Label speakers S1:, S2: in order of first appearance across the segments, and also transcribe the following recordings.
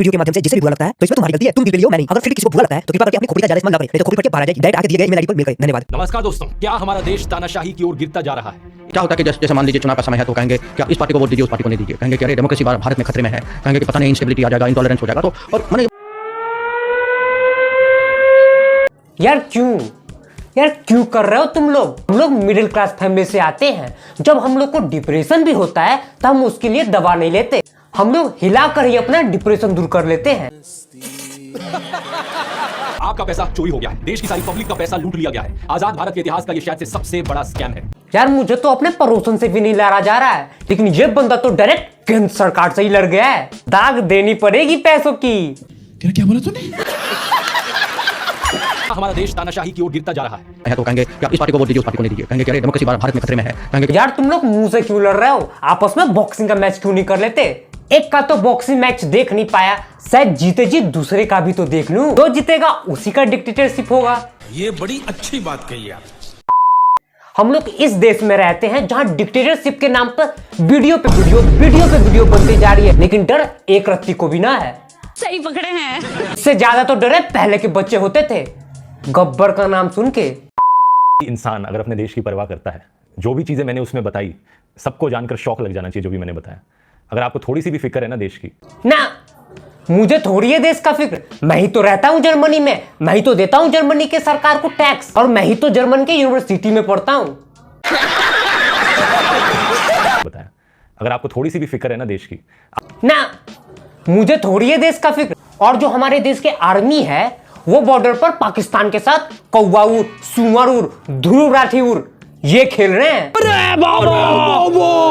S1: Video के माध्यम से जिसे भी बुरा लगता है तो इसमें तुम्हारी गलती है, तुम बिल्कुल नहीं। अगर फिर किसी को बुरा लगता है तो कृपया करके अपनी खोपड़ी का ज्यादा इस्तेमाल ना करें, नहीं तो खोपड़ी फट के बाहर आ जाएगी। डायरेक्ट आके दिए गए ईमेल आईडी पर मेल करें। धन्यवाद।
S2: नमस्कार दोस्तों, क्या हमारा देश तानाशाही की ओर गिरता जा रहा है?
S3: क्या होता है कि जैसे मान लीजिए चुनाव का समय है तो कहेंगे क्या इस पार्टी को वोट दीजिए, उस पार्टी को नहीं दीजिए, कहेंगे कि अरे डेमोक्रेसी भारत में खतरे में है, कहेंगे कि पता नहीं इंस्टेबिलिटी आ जाएगा, इंटॉलरेंस हो जाएगा। तो और मैंने
S4: यार क्यों कर रहे हो तुम लोग? हम लोग मिडिल क्लास फैमिली से आते हैं। जब हम लोग को डिप्रेशन भी होता है तो हम उसके लिए दवा नहीं लेते, हम लोग हिला कर ही अपना डिप्रेशन दूर कर लेते हैं।
S2: आपका पैसा चोरी हो गया है, देश की सारी पब्लिक का पैसा लूट लिया गया है। आजाद भारत के इतिहास का ये शायद से सबसे बड़ा स्कैम है।
S4: यार मुझे तो अपने पड़ोसन से भी नहीं लड़ा जा रहा है, लेकिन ये बंदा तो डायरेक्ट केंद्र सरकार से ही लड़ गया है। दाग देनी पड़ेगी पैसों की।
S5: क्या बोला तूने?
S2: हमारा देश तानाशाही की ओर गिरता जा रहा है
S3: तो कहेंगे क्या इस पार्टी को वोट दीजिए, उस पार्टी को नहीं दीजिए, कहेंगे कि अरे डेमोक्रेसी भारत में खतरे में है, कहेंगे कि
S4: यार तुम लोग मुंह से क्यों लड़ रहे हो? आपस में बॉक्सिंग का मैच क्यों नहीं कर लेते? एक का तो बॉक्सिंग मैच देख नहीं पाया, शायद जीते जी दूसरे का भी तो देख लूं। जो जीतेगा उसी का डिक्टेटरशिप होगा।
S5: ये बड़ी अच्छी बात कही आप।
S4: हम लोग इस देश में रहते हैं जहां डिक्टेटरशिप के नाम पर वीडियो पे वीडियो बनती जा रही है, लेकिन डर एक रत्ती को भी ना है।
S6: सही पकड़े हैं।
S4: इससे ज्यादा तो डर है पहले के बच्चे होते थे, गब्बर का नाम सुन के।
S7: इंसान अगर अपने देश की परवाह करता है, जो भी चीजें मैंने उसमें बताई सबको जानकर शौक लग जाना चाहिए। जो भी मैंने बताया, अगर आपको थोड़ी सी भी फिक्र है ना देश की,
S4: ना मुझे थोड़ी है देश का फिक्र। मैं ही तो रहता हूं जर्मनी में, मैं ही तो देता हूं जर्मनी के सरकार को टैक्स, और मैं ही तो जर्मन के यूनिवर्सिटी में पढ़ता हूं।
S7: बताया, अगर आपको थोड़ी सी भी फिक्र है ना देश की,
S4: ना मुझे थोड़ी है देश का फिक्र। और जो हमारे देश के आर्मी है वो बॉर्डर पर पाकिस्तान के साथ कौवाउर, सुअर, ध्रुव राठीउर ये खेल रहे हैं।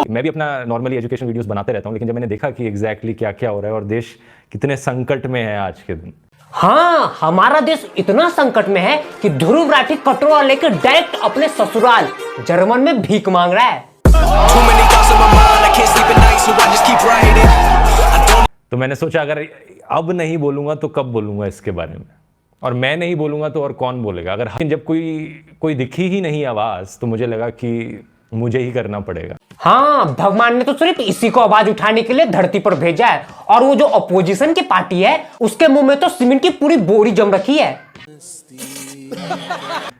S7: मैं भी अपना नॉर्मली एजुकेशन वीडियोस बनाते रहता हूं, लेकिन जब मैंने देखा कि एग्जैक्टली क्या क्या हो रहा है और देश कितने संकट में है आज के दिन।
S4: हाँ, हमारा देश इतना संकट में है कि ध्रुव राठी कटोरा लेकर डायरेक्ट अपने ससुराल जर्मन में भीख मांग रहा है।
S7: तो मैंने सोचा अगर अब नहीं बोलूंगा तो कब बोलूंगा इसके बारे में, और मैं नहीं बोलूंगा तो और कौन बोलेगा। अगर जब कोई दिखी ही नहीं आवाज, तो मुझे लगा कि मुझे ही करना पड़ेगा।
S4: हाँ, भगवान ने तो सिर्फ इसी को आवाज उठाने के लिए धरती पर भेजा है, और वो जो अपोजिशन की पार्टी है उसके मुंह में तो सीमेंट की पूरी बोरी जम रखी है।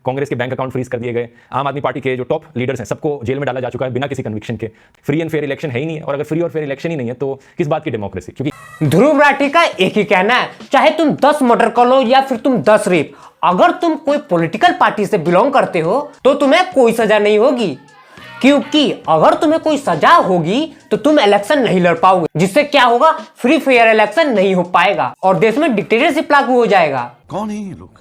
S7: कांग्रेस के बैंक अकाउंट फ्रीज कर दिए गए, आम आदमी पार्टी के जो टॉप लीडर्स हैं सबको जेल में डाला जा चुका है बिना किसी कन्विक्शन के। फ्री एंड फेयर इलेक्शन है ही नहीं है, और अगर फ्री और फेयर इलेक्शन ही नहीं है तो किस बात की डेमोक्रेसी? क्योंकि
S4: ध्रुव राठी का एक ही कहना है, चाहे तुम 10 मर्डर कर लो या फिर तुम 10 रेप, अगर तुम कोई पॉलिटिकल पार्टी से बिलोंग करते हो तो तुम्हें कोई सजा नहीं होगी, क्योंकि अगर तुम्हें कोई सजा होगी तो तुम इलेक्शन नहीं लड़ पाओगे, जिससे क्या होगा, फ्री फेयर इलेक्शन नहीं हो पाएगा और देश में डिक्टेटरशिप लागू हो जाएगा।
S5: कौन है ये लोग,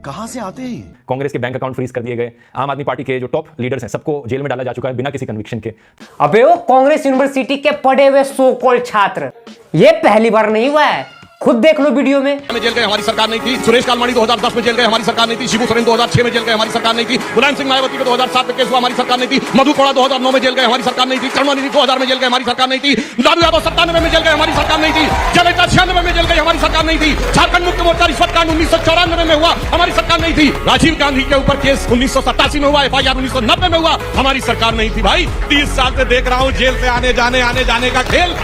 S5: कहां से आते हैं?
S7: कांग्रेस के बैंक अकाउंट फ्रीज कर दिए गए, आम आदमी पार्टी के जो टॉप लीडर्स हैं सबको जेल में डाला जा चुका है बिना किसी कन्विक्शन के।
S4: अबे वो कांग्रेस यूनिवर्सिटी के पढ़े हुए सो कॉल्ड छात्र, ये पहली बार नहीं हुआ है, खुद देख लो वीडियो में
S5: जेल गए हमारी सरकार नहीं थी, सुरेश कालमाड़ी 2010 में जेल गए हमारी सरकार नहीं थी, शिबू सोरेन 2006 में जेल गए हमारी सरकार नहीं थी, मुलायम सिंह मायावती के 2007 में केस हुआ हमारी सरकार नहीं थी, मधु कोड़ा 2009 में जेल गए हमारी सरकार नहीं थी, करुणानिधि 2000 में जेल गए हमारी सरकार नहीं थी, लालू यादव 97 में जेल गए हमारी सरकार नहीं थी, जयललिता 96 में जेल गई हमारी सरकार नहीं थी, झारखंड मुक्ति मोर्चा रिश्वत कांड 1994 में हुआ, हमारी सरकार नहीं थी, राजीव गांधी के ऊपर केस 1987 में हुआ, FIR 1990 में हुआ, हमारी सरकार नहीं थी। भाई 30 साल से देख रहा हूं जेल से आने जाने का खेल।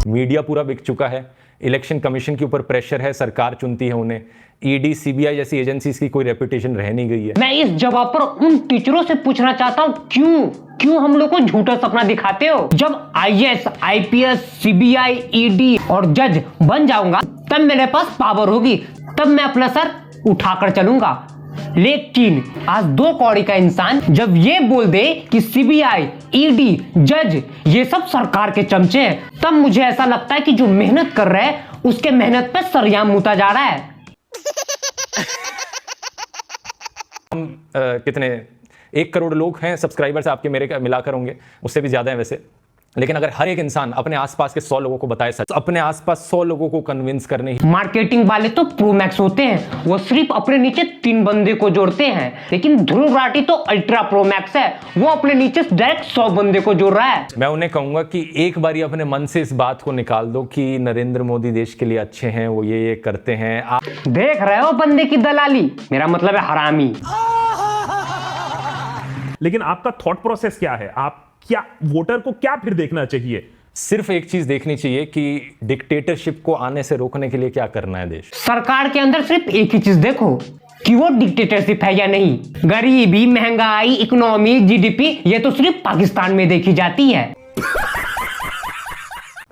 S7: मीडिया पूरा बिक चुका है, इलेक्शन कमीशन के ऊपर प्रेशर है, सरकार चुनती है उन्हें, ईडी सीबीआई जैसी एजेंसीज की कोई रेपुटेशन रह नहीं गई है।
S4: मैं इस जवाब पर उन टीचरों से पूछना चाहता हूं, क्यों हम लोग को झूठा सपना दिखाते हो? जब IAS, IPS, CBI, ED और जज बन जाऊंगा तब मेरे पास पावर होगी, तब मैं अपना सर उठाकर चलूंगा। लेकिन आज 2 कौड़ी का इंसान जब ये बोल दे कि CBI, ED, जज ये सब सरकार के चमचे हैं, तब मुझे ऐसा लगता है कि जो मेहनत कर रहे हैं उसके मेहनत पे सरियाम मुता जा रहा है।
S7: हम कितने 1 करोड़ लोग हैं सब्सक्राइबर्स आपके मेरे मिलाकर होंगे, उससे भी ज्यादा है वैसे, लेकिन अगर हर एक इंसान अपने आसपास के 100 लोगों को बताए सच, अपने आसपास 100 लोगों को कन्विंस करने ही।
S4: मार्केटिंग वाले तो प्रो मैक्स होते हैं, वो सिर्फ अपने नीचे 3 बंदे को जोड़ते हैं, लेकिन ध्रुव राठी तो अल्ट्रा प्रो मैक्स है, वो अपने नीचे डायरेक्ट 100 बंदे को जोड़ रहा है।
S7: मैं उन्हें कहूंगा कि एक बार अपने मन से इस बात को निकाल दो कि नरेंद्र मोदी देश के लिए अच्छे हैं, वो ये करते हैं।
S4: देख रहे हो बंदे की दलाली, मेरा मतलब है हरामी।
S8: लेकिन आपका थॉट प्रोसेस क्या है? आप क्या वोटर को क्या फिर देखना चाहिए?
S7: सिर्फ एक चीज देखनी चाहिए कि डिक्टेटरशिप को आने से रोकने के लिए क्या करना है देश।
S4: सरकार के अंदर सिर्फ एक ही चीज देखो कि वो डिक्टेटरशिप है या नहीं। गरीबी, महंगाई, इकोनॉमी, जीडीपी ये तो सिर्फ पाकिस्तान में देखी जाती है।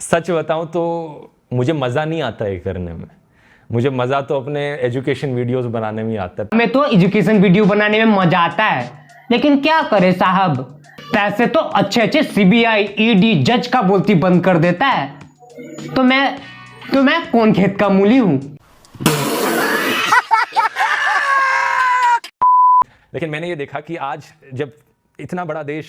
S7: सच बताऊं तो मुझे मजा नहीं आता है करने में। मुझे मजा तो अपने एजुकेशन वीडियोस बनाने में आता है।
S4: हमें तो एजुकेशन वीडियो बनाने में मजा आता है, लेकिन क्या करे साहब, पैसे तो अच्छे अच्छे सीबीआई, ईडी, जज का बोलती बंद कर देता है। तो मैं कौन खेत का मूली हूं।
S7: लेकिन मैंने ये देखा कि आज जब इतना बड़ा देश,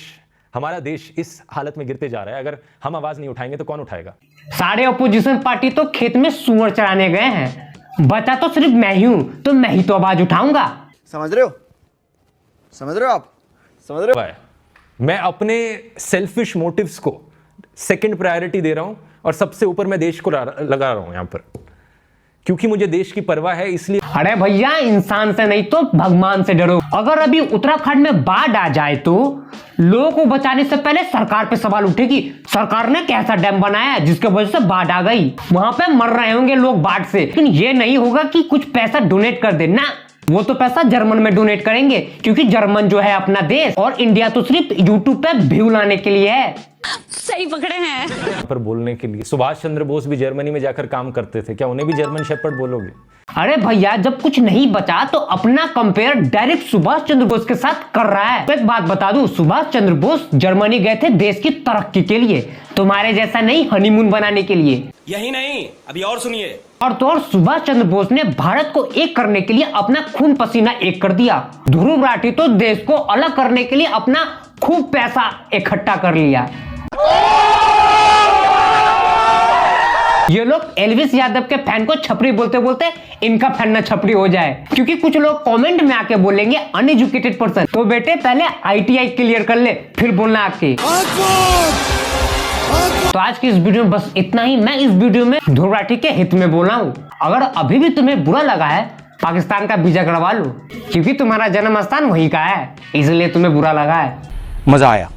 S7: हमारा देश इस हालत में गिरते जा रहा है, अगर हम आवाज नहीं उठाएंगे तो कौन उठाएगा।
S4: सारे अपोजिशन पार्टी तो खेत में सुअर चराने गए हैं, बचा तो सिर्फ मैं ही हूं, तो मैं ही तो आवाज उठाऊंगा।
S8: समझ रहे हो आप समझ रहे हो।
S7: मैं अपने सेल्फिश मोटिव्स को सेकंड प्रायोरिटी दे रहा हूं और सबसे ऊपर मैं देश को लगा रहा हूं यहां पर, क्योंकि मुझे देश की परवाह है। इसलिए
S4: अरे भैया, इंसान से नहीं तो भगवान से डरो। अगर अभी उत्तराखंड में बाढ़ आ जाए तो लोगों को बचाने से पहले सरकार पे सवाल उठेगी, सरकार ने कैसा डैम बनाया है जिसके वजह से बाढ़ आ गई। वहां पे मर रहे होंगे लोग बाढ़ से, लेकिन ये नहीं होगा कि कुछ पैसा डोनेट कर दे ना, वो तो पैसा जर्मन में डोनेट करेंगे, क्योंकि जर्मन जो है अपना देश, और इंडिया तो सिर्फ यूट्यूब पे व्यू लाने के लिए है।
S6: सही पकड़े हैं।
S7: पर बोलने के लिए सुभाष चंद्र बोस भी जर्मनी में जाकर काम करते थे, क्या उन्हें भी जर्मन शेपर्ड बोलोगे।
S4: अरे भैया, जब कुछ नहीं बचा तो अपना कंपेयर डायरेक्ट सुभाष चंद्र बोस के साथ कर रहा है। तो एक बात बता दूं, सुभाष चंद्र बोस जर्मनी गए थे देश की तरक्की के लिए, तुम्हारे जैसा नहीं हनीमून बनाने के लिए।
S9: यही नहीं, अभी और सुनिए।
S4: और तो और सुभाष चंद्र बोस ने भारत को एक करने के लिए अपना खून पसीना एक कर दिया। ध्रुव राठी तो देश को अलग करने के लिए अपना खूब पैसा इकट्ठा कर लिया। ये लोग एल्विस यादव के फैन को छपरी बोलते बोलते इनका फैन ना छपरी हो जाए, क्योंकि कुछ लोग कमेंट में आके बोलेंगे अनएजुकेटेड पर्सन। तो बेटे पहले आईटीआई क्लियर कर ले, फिर बोलना आके। तो आज की इस वीडियो में बस इतना ही। मैं इस वीडियो में ध्रुव राठी के हित में बोला हूं। अगर अभी भी तुम्हें बुरा लगा है, पाकिस्तान का वीजा करवा लो, क्योंकि तुम्हारा जन्म स्थान वहीं का है, इसलिए तुम्हें बुरा लगा है।
S8: मजा आया।